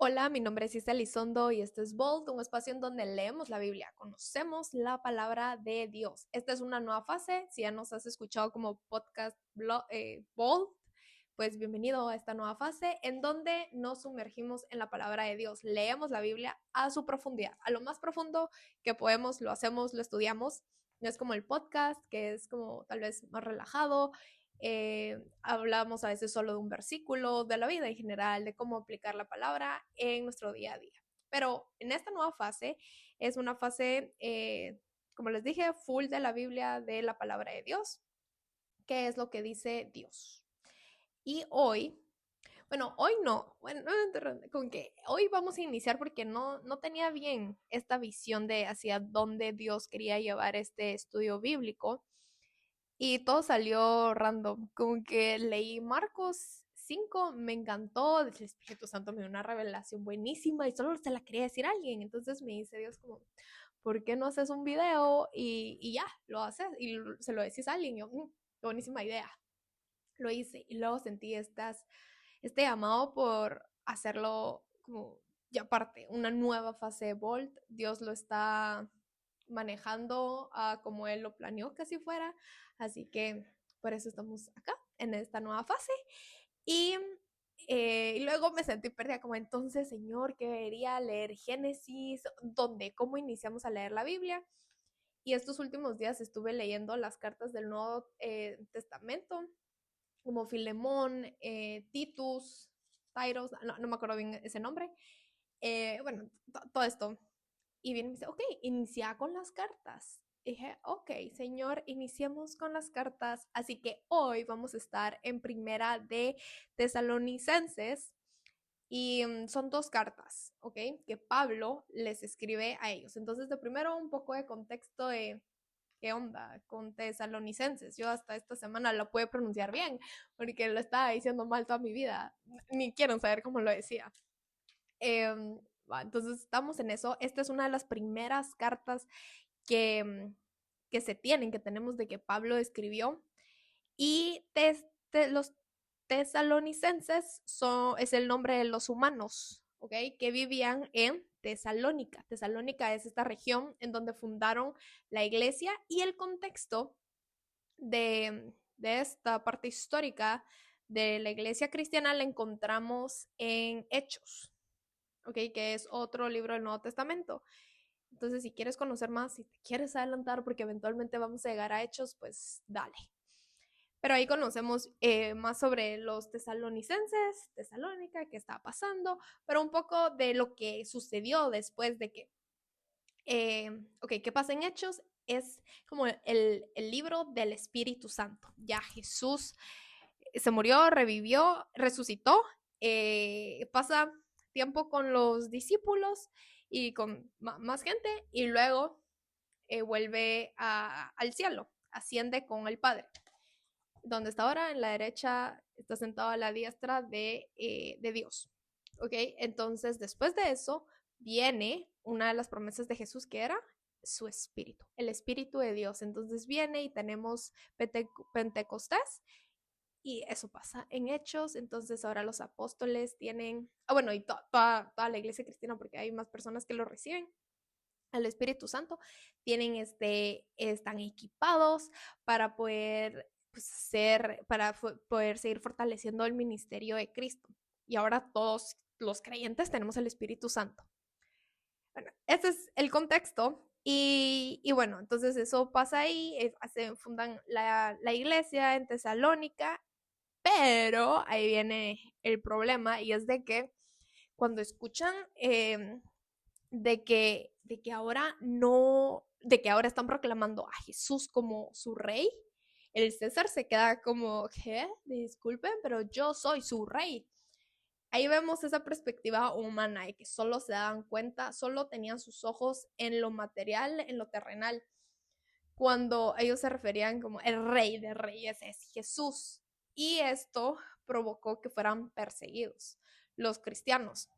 Hola, mi nombre es Isa Elizondo y este es Bold, un espacio en donde leemos la Biblia, conocemos la palabra de Dios. Esta es una nueva fase, si ya nos has escuchado como podcast Bold, pues bienvenido a esta nueva fase en donde nos sumergimos en la palabra de Dios. Leemos la Biblia a su profundidad, a lo más profundo que podemos, lo hacemos, lo estudiamos. No es como el podcast, que es como tal vez más relajado. Hablamos a veces solo de un versículo, de la vida en general, de cómo aplicar la palabra en nuestro día a día. Pero en esta nueva fase es una fase, como les dije, full de la Biblia, de la palabra de Dios, que es lo que dice Dios. Y hoy, bueno, hoy no, bueno, con que hoy vamos a iniciar porque no tenía bien esta visión de hacia dónde Dios quería llevar este estudio bíblico. Y todo salió random, como que leí Marcos 5, me encantó, el Espíritu Santo me dio una revelación buenísima y solo se la quería decir a alguien. Entonces me dice Dios como, ¿por qué no haces un video y ya, lo haces y se lo decís a alguien? Y yo, qué buenísima idea. Lo hice y luego sentí este llamado por hacerlo como ya parte, una nueva fase de Bolt. Dios lo está manejando como Él lo planeó que así fuera. Así que por eso estamos acá en esta nueva fase. Y, y luego me sentí perdida, como entonces, Señor, que debería leer Génesis, donde, cómo iniciamos a leer la Biblia. Y estos últimos días estuve leyendo las cartas del Nuevo Testamento, como Filemón, Titus, Tyros, no me acuerdo bien ese nombre. Bueno, todo esto. Y viene y me dice, ok, inicia con las cartas. Y dije, ok, Señor, iniciemos con las cartas. Así que hoy vamos a estar en primera de Tesalonicenses. Y son dos cartas, ¿ok? Que Pablo les escribe a ellos. Entonces, de primero un poco de contexto de qué onda con Tesalonicenses. Yo hasta esta semana lo pude pronunciar bien, porque lo estaba diciendo mal toda mi vida. Ni quieren saber cómo lo decía. Entonces estamos en eso. Esta es una de las primeras cartas que se tienen, que tenemos de que Pablo escribió. Y los tesalonicenses es el nombre de los humanos, ¿ok? Que vivían en Tesalónica. Tesalónica es esta región en donde fundaron la iglesia y el contexto de esta parte histórica de la iglesia cristiana la encontramos en Hechos, ¿ok? Que es otro libro del Nuevo Testamento. Entonces, si quieres conocer más, si te quieres adelantar, porque eventualmente vamos a llegar a Hechos, pues dale. Pero ahí conocemos más sobre los tesalonicenses, Tesalónica, qué estaba pasando, pero un poco de lo que sucedió después de que, ok, ¿qué pasa en Hechos? Es como el libro del Espíritu Santo. Ya Jesús se murió, revivió, resucitó, pasa tiempo con los discípulos y con más gente y luego vuelve al cielo, asciende con el Padre. Donde está ahora, en la derecha, está sentado a la diestra de Dios. ¿Ok? Entonces, después de eso, viene una de las promesas de Jesús que era su espíritu, el espíritu de Dios. Entonces viene y tenemos Pentecostés y eso pasa en Hechos. Entonces ahora los apóstoles tienen, bueno, y toda la iglesia cristiana, porque hay más personas que lo reciben, al Espíritu Santo, están equipados para poder poder seguir fortaleciendo el ministerio de Cristo. Y ahora todos los creyentes tenemos el Espíritu Santo. Bueno, ese es el contexto. Y bueno, entonces eso pasa ahí, fundan la iglesia en Tesalónica, pero ahí viene el problema y es de que cuando escuchan de que ahora no, de que ahora están proclamando a Jesús como su rey, el César se queda como, ¿qué? Disculpen, pero yo soy su rey. Ahí vemos esa perspectiva humana de que solo se daban cuenta, solo tenían sus ojos en lo material, en lo terrenal, cuando ellos se referían como el rey de reyes es Jesús. Y esto provocó que fueran perseguidos los cristianos.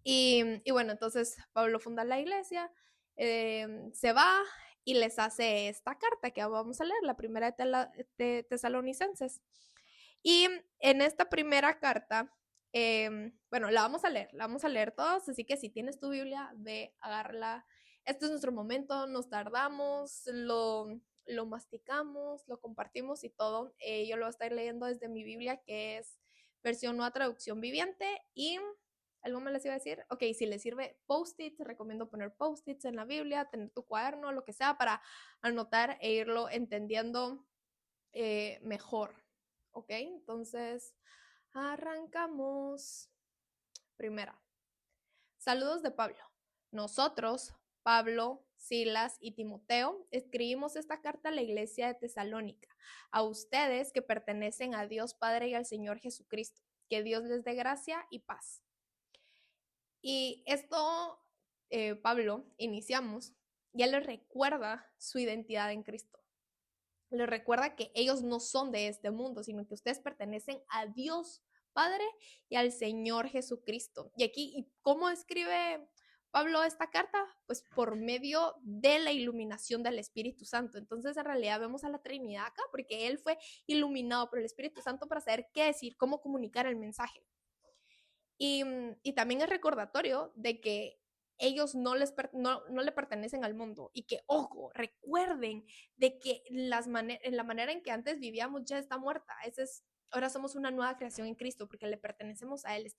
Y bueno, entonces Pablo funda la iglesia, se va y les hace esta carta que vamos a leer, la primera de Tesalonicenses. Y en esta primera carta Bueno, la vamos a leer todos, así que si tienes tu Biblia, ve, agárrala. Este es nuestro momento, nos tardamos, lo masticamos, lo compartimos y todo. Yo lo voy a estar leyendo desde mi Biblia, que es versión nueva traducción viviente. Y algo me les iba a decir. Ok, si les sirve post-its, recomiendo poner post-its en la Biblia, tener tu cuaderno, lo que sea, para anotar e irlo entendiendo mejor. Ok, entonces arrancamos. Primera. Saludos de Pablo. Nosotros, Pablo, Silas y Timoteo, escribimos esta carta a la iglesia de Tesalónica, a ustedes que pertenecen a Dios Padre y al Señor Jesucristo. Que Dios les dé gracia y paz. Y esto, Pablo, iniciamos, ya les recuerda su identidad en Cristo. Les recuerda que ellos no son de este mundo, sino que ustedes pertenecen a Dios Padre y al Señor Jesucristo. Y aquí, ¿cómo escribe Pablo esta carta? Pues por medio de la iluminación del Espíritu Santo. Entonces, en realidad vemos a la Trinidad acá, porque él fue iluminado por el Espíritu Santo para saber qué decir, cómo comunicar el mensaje. Y también es recordatorio de que ellos no le pertenecen al mundo y que, ojo, recuerden de que la manera en que antes vivíamos ya está muerta. Ahora somos una nueva creación en Cristo porque le pertenecemos a Él.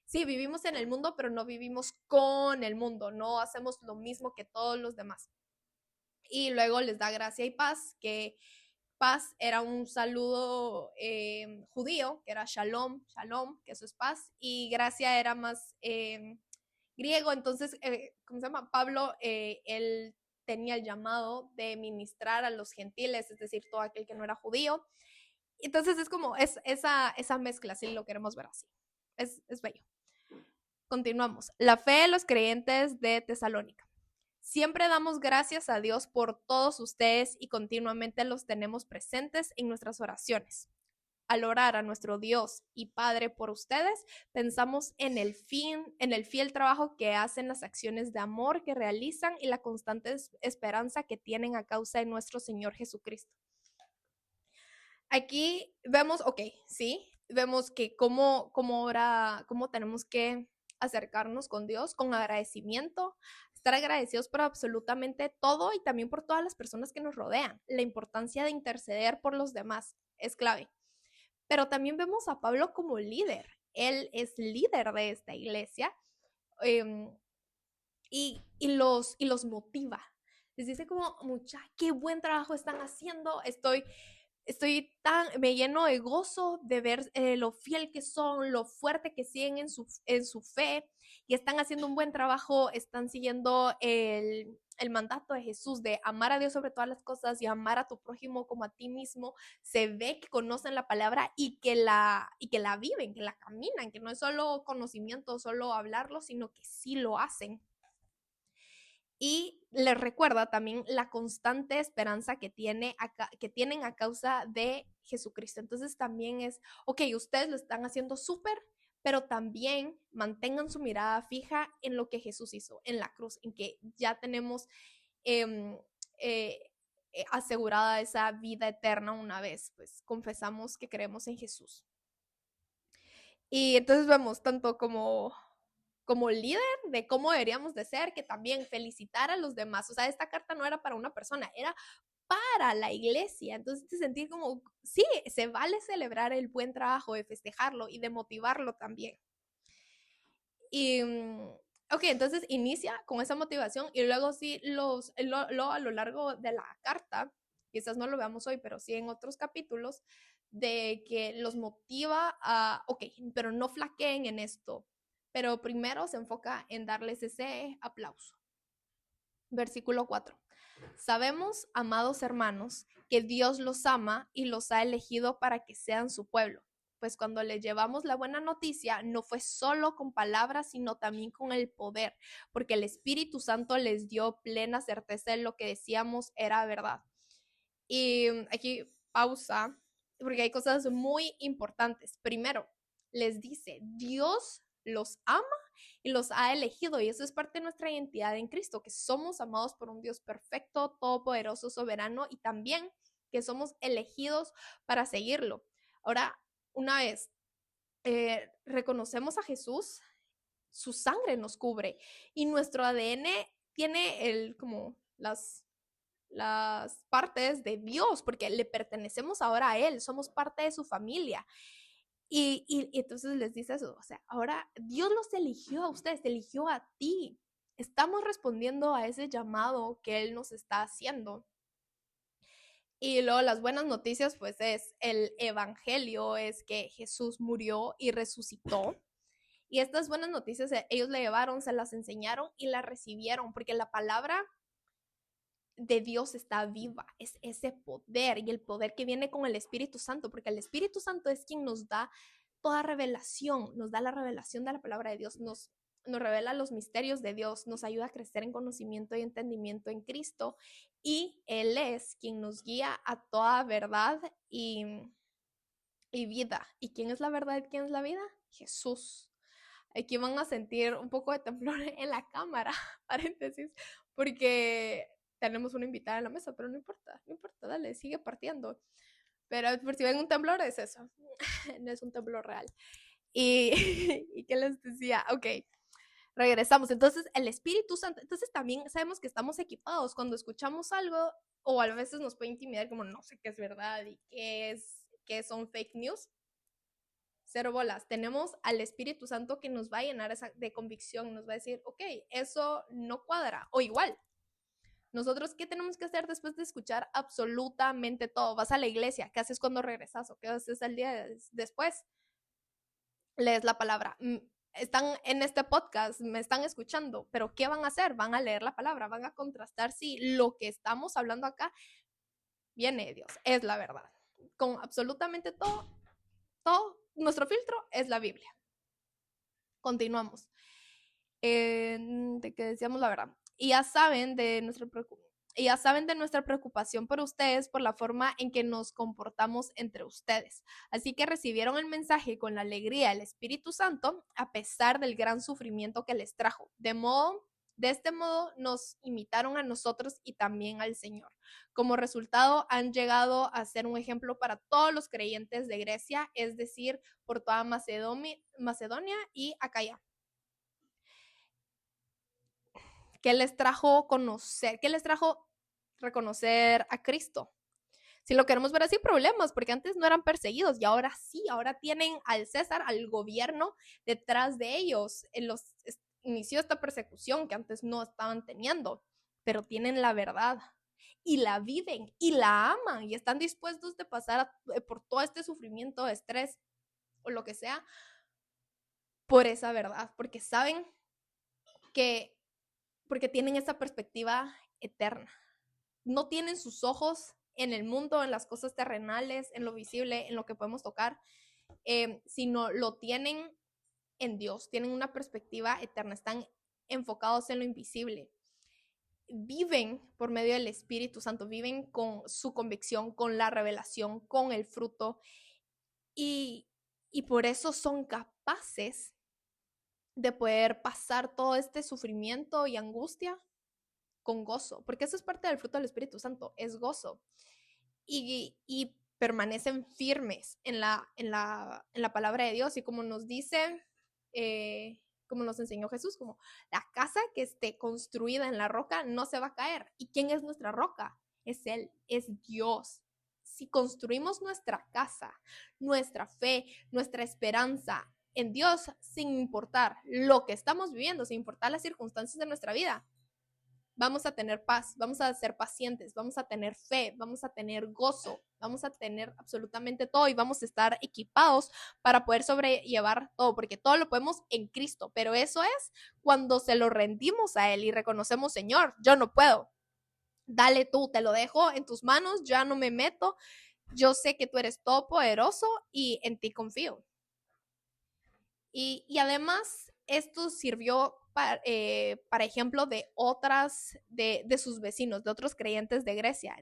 Sí, vivimos en el mundo, pero no vivimos con el mundo, no hacemos lo mismo que todos los demás. Y luego les da gracia y paz, que paz era un saludo judío, que era shalom, shalom, que eso es paz, y gracia era más griego. Entonces, ¿cómo se llama? Pablo, él tenía el llamado de ministrar a los gentiles, es decir, todo aquel que no era judío. Entonces es como esa mezcla, si lo queremos ver así. Es bello. Continuamos. La fe de los creyentes de Tesalónica. Siempre damos gracias a Dios por todos ustedes y continuamente los tenemos presentes en nuestras oraciones. Al orar a nuestro Dios y Padre por ustedes, pensamos en el fiel trabajo que hacen, las acciones de amor que realizan y la constante esperanza que tienen a causa de nuestro Señor Jesucristo. Aquí vemos, ok, sí, vemos que cómo tenemos que acercarnos con Dios con agradecimiento, estar agradecidos por absolutamente todo y también por todas las personas que nos rodean. La importancia de interceder por los demás es clave. Pero también vemos a Pablo como líder. Él es líder de esta iglesia y los motiva. Les dice como, mucha, qué buen trabajo están haciendo, me lleno de gozo de ver lo fiel que son, lo fuerte que siguen en su fe y están haciendo un buen trabajo, están siguiendo el mandato de Jesús de amar a Dios sobre todas las cosas y amar a tu prójimo como a ti mismo. Se ve que conocen la palabra y que la viven, que la caminan, que no es solo conocimiento, solo hablarlo, sino que sí lo hacen. Y les recuerda también la constante esperanza que tienen a causa de Jesucristo. Entonces también es, ok, ustedes lo están haciendo súper, pero también mantengan su mirada fija en lo que Jesús hizo en la cruz, en que ya tenemos asegurada esa vida eterna una vez, pues confesamos que creemos en Jesús. Y entonces vemos tanto como líder de cómo deberíamos de ser, que también felicitar a los demás. O sea, esta carta no era para una persona, era para la iglesia. Entonces te sentir como, sí, se vale celebrar el buen trabajo, de festejarlo y de motivarlo también. Y, ok, entonces inicia con esa motivación y luego sí, a lo largo de la carta, quizás no lo veamos hoy, pero sí en otros capítulos, de que los motiva a, ok, pero no flaqueen en esto, pero primero se enfoca en darles ese aplauso. Versículo 4. Sabemos, amados hermanos, que Dios los ama y los ha elegido para que sean su pueblo. Pues cuando les llevamos la buena noticia, no fue solo con palabras, sino también con el poder, porque el Espíritu Santo les dio plena certeza de lo que decíamos era verdad. Y aquí pausa, porque hay cosas muy importantes. Primero, les dice, Dios los ama y los ha elegido, y eso es parte de nuestra identidad en Cristo, que somos amados por un Dios perfecto, todopoderoso, soberano, y también que somos elegidos para seguirlo. Ahora, una vez reconocemos a Jesús, su sangre nos cubre y nuestro ADN tiene como las partes de Dios, porque le pertenecemos ahora a Él, somos parte de su familia. Y entonces les dice eso, o sea, ahora Dios los eligió a ustedes, te eligió a ti. Estamos respondiendo a ese llamado que Él nos está haciendo. Y luego las buenas noticias, pues es el evangelio, es que Jesús murió y resucitó. Y estas buenas noticias ellos le llevaron, se las enseñaron y las recibieron, porque la palabra de Dios está viva, es ese poder y el poder que viene con el Espíritu Santo, porque el Espíritu Santo es quien nos da toda revelación, nos da la revelación de la palabra de Dios, nos revela los misterios de Dios, nos ayuda a crecer en conocimiento y entendimiento en Cristo, y Él es quien nos guía a toda verdad y vida. ¿Y quién es la verdad y quién es la vida? Jesús. Aquí van a sentir un poco de temblor en la cámara, paréntesis, porque tenemos una invitada en la mesa, pero no importa, dale, sigue partiendo. Pero por si ven un temblor, es eso, no es un temblor real. Y, ¿y qué les decía? Ok, regresamos. Entonces, el Espíritu Santo, entonces también sabemos que estamos equipados cuando escuchamos algo, o a veces nos puede intimidar como no sé qué es verdad y qué son fake news. Cero bolas. Tenemos al Espíritu Santo que nos va a llenar de convicción, nos va a decir, ok, eso no cuadra, o igual. Nosotros, ¿qué tenemos que hacer después de escuchar absolutamente todo? Vas a la iglesia, ¿qué haces cuando regresas? ¿O qué haces el día después? Lees la palabra. Están en este podcast, me están escuchando, pero ¿qué van a hacer? Van a leer la palabra, van a contrastar si lo que estamos hablando acá viene de Dios, es la verdad. Con absolutamente todo, nuestro filtro es la Biblia. Continuamos. De que decíamos la verdad. Y ya saben de nuestra preocupación por ustedes, por la forma en que nos comportamos entre ustedes. Así que recibieron el mensaje con la alegría del Espíritu Santo, a pesar del gran sufrimiento que les trajo. De este modo nos imitaron a nosotros y también al Señor. Como resultado, han llegado a ser un ejemplo para todos los creyentes de Grecia, es decir, por toda Macedonia y Acaya. ¿Qué les trajo conocer? ¿Qué les trajo reconocer a Cristo? Si lo queremos ver así, problemas, porque antes no eran perseguidos y ahora sí, ahora tienen al César, al gobierno detrás de ellos. Inició esta persecución que antes no estaban teniendo, pero tienen la verdad y la viven y la aman y están dispuestos de pasar por todo este sufrimiento, estrés o lo que sea, por esa verdad, porque saben porque tienen esa perspectiva eterna. No tienen sus ojos en el mundo, en las cosas terrenales, en lo visible, en lo que podemos tocar, sino lo tienen en Dios, tienen una perspectiva eterna, están enfocados en lo invisible. Viven por medio del Espíritu Santo, viven con su convicción, con la revelación, con el fruto, y por eso son capaces de poder pasar todo este sufrimiento y angustia con gozo, porque eso es parte del fruto del Espíritu Santo, es gozo. Y permanecen firmes en la palabra de Dios. Y como nos dice, como nos enseñó Jesús, como la casa que esté construida en la roca no se va a caer. ¿Y quién es nuestra roca? Es Él, es Dios. Si construimos nuestra casa, nuestra fe, nuestra esperanza en Dios, sin importar lo que estamos viviendo, sin importar las circunstancias de nuestra vida, vamos a tener paz, vamos a ser pacientes, vamos a tener fe, vamos a tener gozo, vamos a tener absolutamente todo y vamos a estar equipados para poder sobrellevar todo, porque todo lo podemos en Cristo, pero eso es cuando se lo rendimos a Él y reconocemos, Señor, yo no puedo, dale tú, te lo dejo en tus manos, ya no me meto, yo sé que tú eres todopoderoso y en ti confío. Y además, esto sirvió para ejemplo de de sus vecinos, de otros creyentes de Grecia.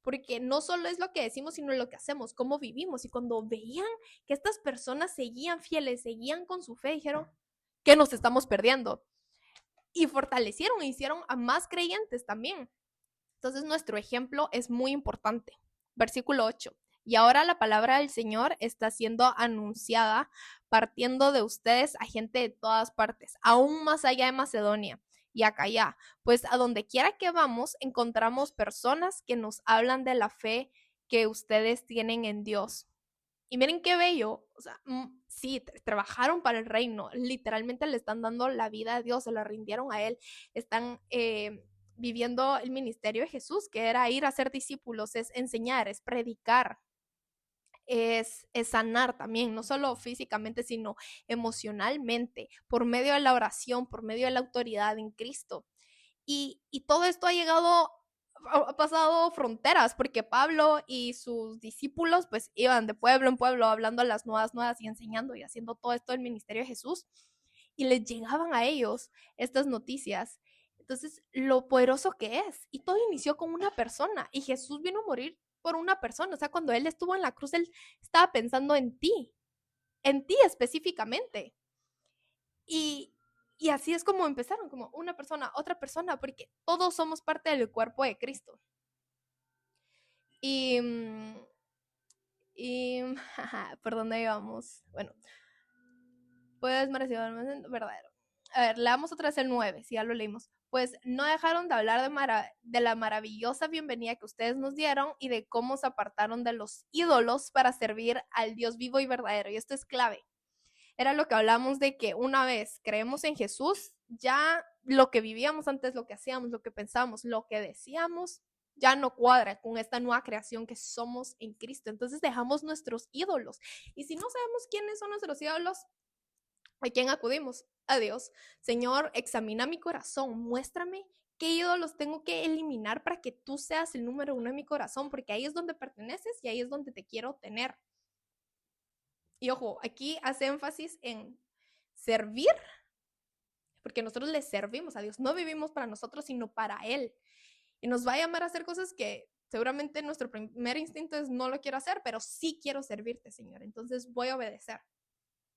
Porque no solo es lo que decimos, sino lo que hacemos, cómo vivimos. Y cuando veían que estas personas seguían fieles, seguían con su fe, dijeron, ¿qué nos estamos perdiendo? Y fortalecieron e hicieron a más creyentes también. Entonces nuestro ejemplo es muy importante. Versículo 8. Y ahora la palabra del Señor está siendo anunciada partiendo de ustedes a gente de todas partes, aún más allá de Macedonia y Acaya, pues a donde quiera que vamos encontramos personas que nos hablan de la fe que ustedes tienen en Dios. Y miren qué bello, o sea, sí, trabajaron para el reino, literalmente le están dando la vida a Dios, se la rindieron a Él, están viviendo el ministerio de Jesús, que era ir a ser discípulos, es enseñar, es predicar, es sanar también, no solo físicamente, sino emocionalmente, por medio de la oración, por medio de la autoridad en Cristo. Y todo esto ha llegado, ha pasado fronteras, porque Pablo y sus discípulos pues iban de pueblo en pueblo hablando las nuevas y enseñando y haciendo todo esto del ministerio de Jesús. Y les llegaban a ellos estas noticias. Entonces, lo poderoso que es. Y todo inició con una persona. Y Jesús vino a morir por una persona. O sea, cuando Él estuvo en la cruz, Él estaba pensando en ti específicamente. Y, y así es como empezaron, como una persona, otra persona, porque todos somos parte del cuerpo de Cristo. Y, y ¿por dónde íbamos? Bueno, pues merecido verdadero. A ver, leamos otra vez el 9, si ya lo leímos. Pues no dejaron de hablar de la maravillosa bienvenida que ustedes nos dieron y de cómo se apartaron de los ídolos para servir al Dios vivo y verdadero. Y esto es clave. Era lo que hablamos de que una vez creemos en Jesús, ya lo que vivíamos antes, lo que hacíamos, lo que pensábamos, lo que decíamos, ya no cuadra con esta nueva creación que somos en Cristo. Entonces dejamos nuestros ídolos. Y si no sabemos quiénes son nuestros ídolos, ¿a quién acudimos? A Dios. Señor, examina mi corazón, muéstrame qué ídolos tengo que eliminar para que tú seas el número uno en mi corazón, porque ahí es donde perteneces y ahí es donde te quiero tener. Y ojo, aquí hace énfasis en servir, porque nosotros le servimos a Dios, no vivimos para nosotros, sino para Él. Y nos va a llamar a hacer cosas que seguramente nuestro primer instinto es no lo quiero hacer, pero sí quiero servirte, Señor. Entonces voy a obedecer.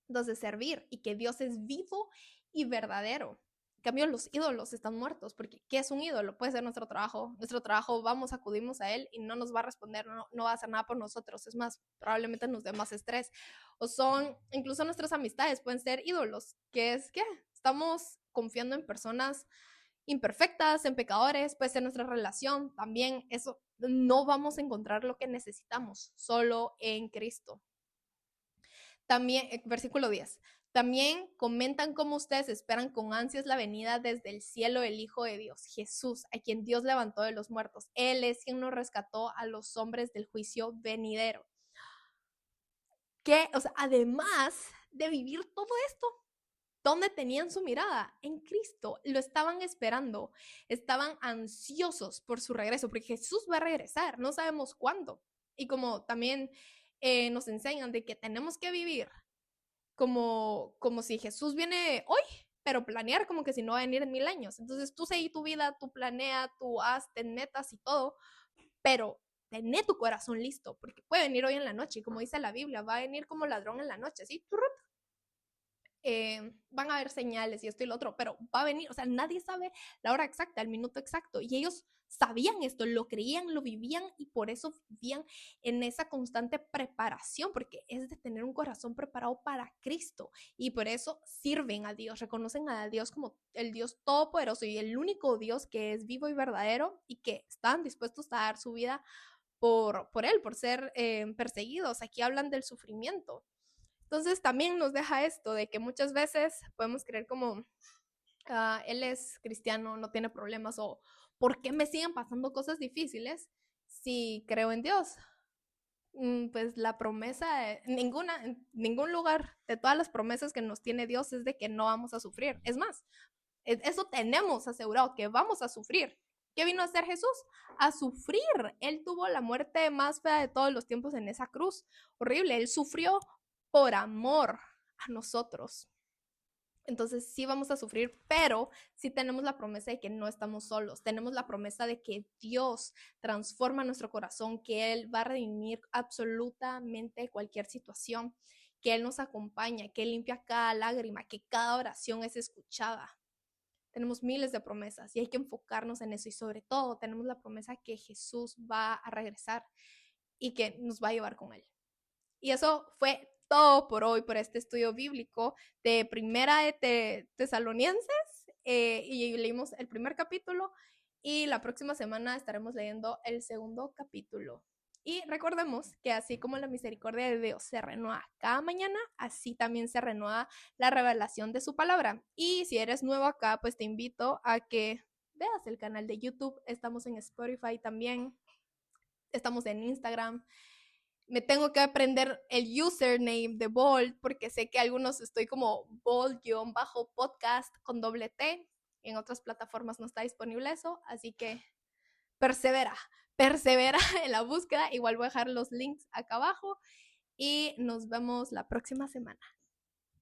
Entonces servir y que Dios es vivo y verdadero. En cambio, los ídolos están muertos, porque ¿qué es un ídolo? Puede ser nuestro trabajo. Nuestro trabajo, vamos, acudimos a él y no nos va a responder, no va a hacer nada por nosotros. Es más, probablemente nos dé más estrés. O son, incluso nuestras amistades pueden ser ídolos, que es que estamos confiando en personas imperfectas, en pecadores, puede ser nuestra relación también. Eso no vamos a encontrar lo que necesitamos, solo en Cristo. También, versículo 10. También comentan cómo ustedes esperan con ansias la venida desde el cielo del Hijo de Dios, Jesús, a quien Dios levantó de los muertos. Él es quien nos rescató a los hombres del juicio venidero. Que, o sea, además de vivir todo esto, ¿dónde tenían su mirada? En Cristo. Lo estaban esperando. Estaban ansiosos por su regreso, porque Jesús va a regresar. No sabemos cuándo. Y como también nos enseñan de que tenemos que vivir como si Jesús viene hoy, pero planear como que si no va a venir en 1000 años. Entonces tú seguí tu vida, tú planea, tú haz, ten metas y todo, pero tené tu corazón listo, porque puede venir hoy en la noche, y como dice la Biblia, va a venir como ladrón en la noche, ¿sí? Van a haber señales y esto y lo otro, pero va a venir, o sea, nadie sabe la hora exacta, el minuto exacto, y ellos sabían esto, lo creían, lo vivían y por eso vivían en esa constante preparación, porque es de tener un corazón preparado para Cristo y por eso sirven a Dios, reconocen a Dios como el Dios todopoderoso y el único Dios que es vivo y verdadero y que están dispuestos a dar su vida por Él, por ser perseguidos. Aquí hablan del sufrimiento. Entonces también nos deja esto de que muchas veces podemos creer como él es cristiano, no tiene problemas o ¿por qué me siguen pasando cosas difíciles si creo en Dios? Pues la promesa, en ningún lugar de todas las promesas que nos tiene Dios es de que no vamos a sufrir. Es más, eso tenemos asegurado que vamos a sufrir. ¿Qué vino a hacer Jesús? A sufrir. Él tuvo la muerte más fea de todos los tiempos en esa cruz. Horrible. Él sufrió por amor a nosotros. Entonces sí vamos a sufrir, pero sí tenemos la promesa de que no estamos solos. Tenemos la promesa de que Dios transforma nuestro corazón, que Él va a redimir absolutamente cualquier situación, que Él nos acompaña, que Él limpia cada lágrima, que cada oración es escuchada. Tenemos miles de promesas y hay que enfocarnos en eso y sobre todo tenemos la promesa que Jesús va a regresar y que nos va a llevar con Él. Y eso fue todo por hoy, por este estudio bíblico de Primera de Tesalonicenses. Y leímos el primer capítulo y la próxima semana estaremos leyendo el segundo capítulo. Y recordemos que así como la misericordia de Dios se renueva cada mañana, así también se renueva la revelación de su palabra. Y si eres nuevo acá, pues te invito a que veas el canal de YouTube. Estamos en Spotify también. Estamos en Instagram. Me tengo que aprender el username de Bold porque sé que algunos estoy como Bold-podcast con doble T. En otras plataformas no está disponible eso, así que persevera en la búsqueda. Igual voy a dejar los links acá abajo y nos vemos la próxima semana.